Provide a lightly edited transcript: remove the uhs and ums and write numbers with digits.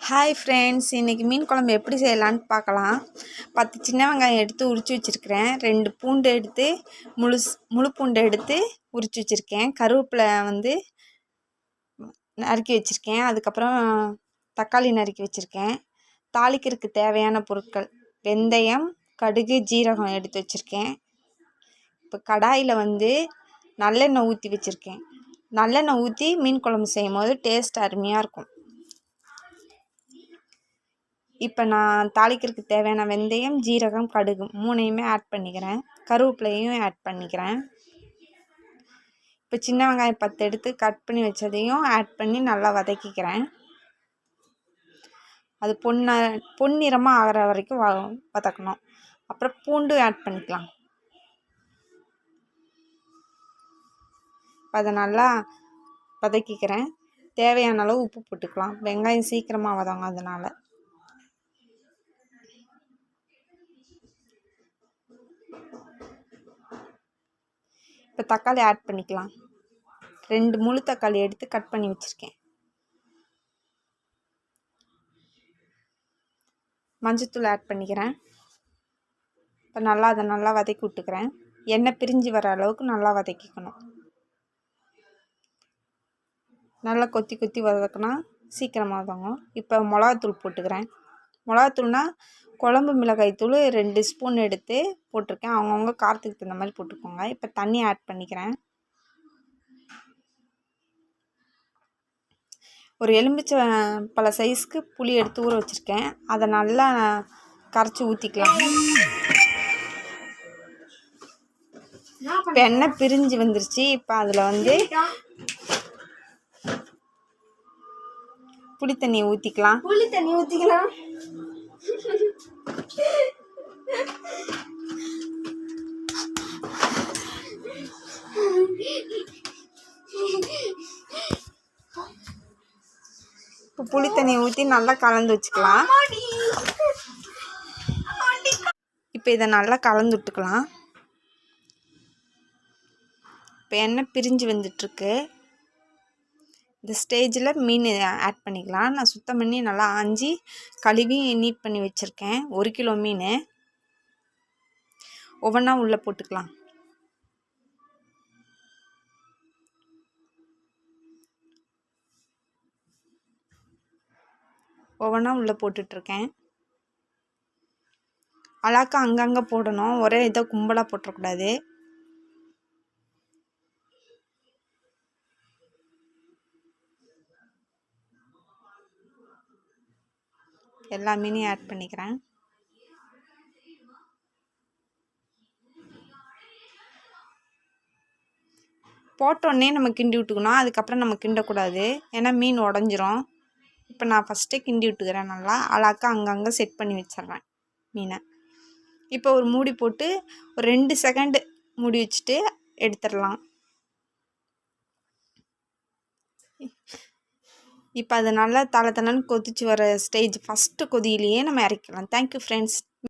Hi friends, இன்றைக்கி மீன் குழம்பு எப்படி செய்யலான்னு பார்க்கலாம். 10 சின்ன வெங்காயம் எடுத்து உரித்து வச்சுருக்கிறேன். 2 பூண்டு எடுத்து முழு பூண்டு எடுத்து உரித்து வச்சுருக்கேன். கருவேப்பிலை நறுக்கி வச்சுருக்கேன். அதுக்கப்புறம் தக்காளி நறுக்கி வச்சுருக்கேன். தாளிக்கிறதுக்கு தேவையான பொருட்கள்: வெந்தயம், கடுகு, ஜீரகம் எடுத்து வச்சுருக்கேன். இப்போ கடாயில் நல்லெண்ணெய் ஊற்றி வச்சுருக்கேன். நல்லெண்ணெய் ஊற்றி மீன் குழம்பு செய்யும் போது டேஸ்ட் அருமையாக இருக்கும். இப்போ நான் தாளிக்கிறதுக்கு தேவையான வெந்தயம், ஜீரகம், கடுகு 3யுமே ஆட் பண்ணிக்கிறேன். கருவேப்பிலையும் ஆட் பண்ணிக்கிறேன். இப்போ சின்ன வெங்காயம் 10 எடுத்து கட் பண்ணி வச்சதையும் ஆட் பண்ணி நல்லா வதக்கிக்கிறேன். அது பொன்னிறமாக ஆகிற வரைக்கும் வதக்கணும். அப்புறம் பூண்டு ஆட் பண்ணிக்கலாம். அதை நல்லா வதக்கிக்கிறேன். தேவையான அளவு உப்பு போட்டுக்கலாம். வெங்காயம் சீக்கிரமாக வதங்கும் அதனால். இப்போ தக்காளி ஆட் பண்ணிக்கலாம். 2 முழு தக்காளி எடுத்து கட் பண்ணி வச்சுருக்கேன். மஞ்சத்தூள் ஆட் பண்ணிக்கிறேன். இப்போ அதை நல்லா வதக்கி விட்டுக்கிறேன். எண்ணெய் பிரிஞ்சு வர அளவுக்கு நல்லா வதக்கிக்கணும். நல்லா கொத்தி வதக்கினா சீக்கிரமாக வதங்கும். இப்போ மிளகாத்தூள் போட்டுக்கிறேன். மிளகாத்தூள்னா குழம்பு மிளகாய் தூள் 2 ஸ்பூன் எடுத்து போட்டிருக்கேன். அவங்கவுங்க காரத்துக்கு தகுந்த மாதிரி போட்டுக்கோங்க. இப்போ தண்ணி ஆட் பண்ணிக்கிறேன். ஒரு எலுமிச்சை பழ சைஸ்க்கு புளி எடுத்து ஊற வச்சுருக்கேன். அதை நல்லா கரைச்சி ஊற்றிக்கலாம். இப்போ எண்ணெய் பிரிஞ்சு வந்துருச்சு. இப்போ அதில் புளி தண்ணி ஊற்றிக்கலாம். இப்போ புளி தண்ணி ஊற்றி நல்லா கலந்து வச்சுக்கலாம். இப்போ இதை நல்லா கலந்து விட்டுக்கலாம். இப்போ எண்ணெய் பிரிஞ்சு வந்துட்டுருக்கு. இந்த ஸ்டேஜில் மீன் ஆட் பண்ணிக்கலாம். நான் சுத்தம் பண்ணி நல்லா ஆஞ்சி கழுவி நீட் பண்ணி வச்சுருக்கேன். 1 கிலோ மீன் ஒவ்வொன்றா உள்ளே போட்டுக்கலாம். ஒவ்வொன்றா உள்ளே போட்டுட்ருக்கேன். அழகா அங்கங்கே போடணும். ஒரே இதை கும்பலாக போட்டுறக்கூடாது. எல்லா மீனையும் ஆட் பண்ணிக்கிறேன். போட்டோடனே நம்ம கிண்டி விட்டுக்கணும். அதுக்கப்புறம் நம்ம கிண்டக்கூடாது, ஏன்னா மீன் உடஞ்சிரும். இப்போ நான் ஃபஸ்ட்டே கிண்டி விட்டுக்கிறேன். நல்லா அழகா அங்கங்கே செட் பண்ணி வச்சிட்றேன் மீனை. இப்போ ஒரு மூடி போட்டு ஒரு 2 செகண்டு மூடி வச்சுட்டு எடுத்துடலாம். இப்போ அது நல்லா தலை தலைன்னு கொதிச்சு வர ஸ்டேஜ் ஃபஸ்ட்டு கொதியிலேயே நம்ம இறக்கலாம். Thank you friends.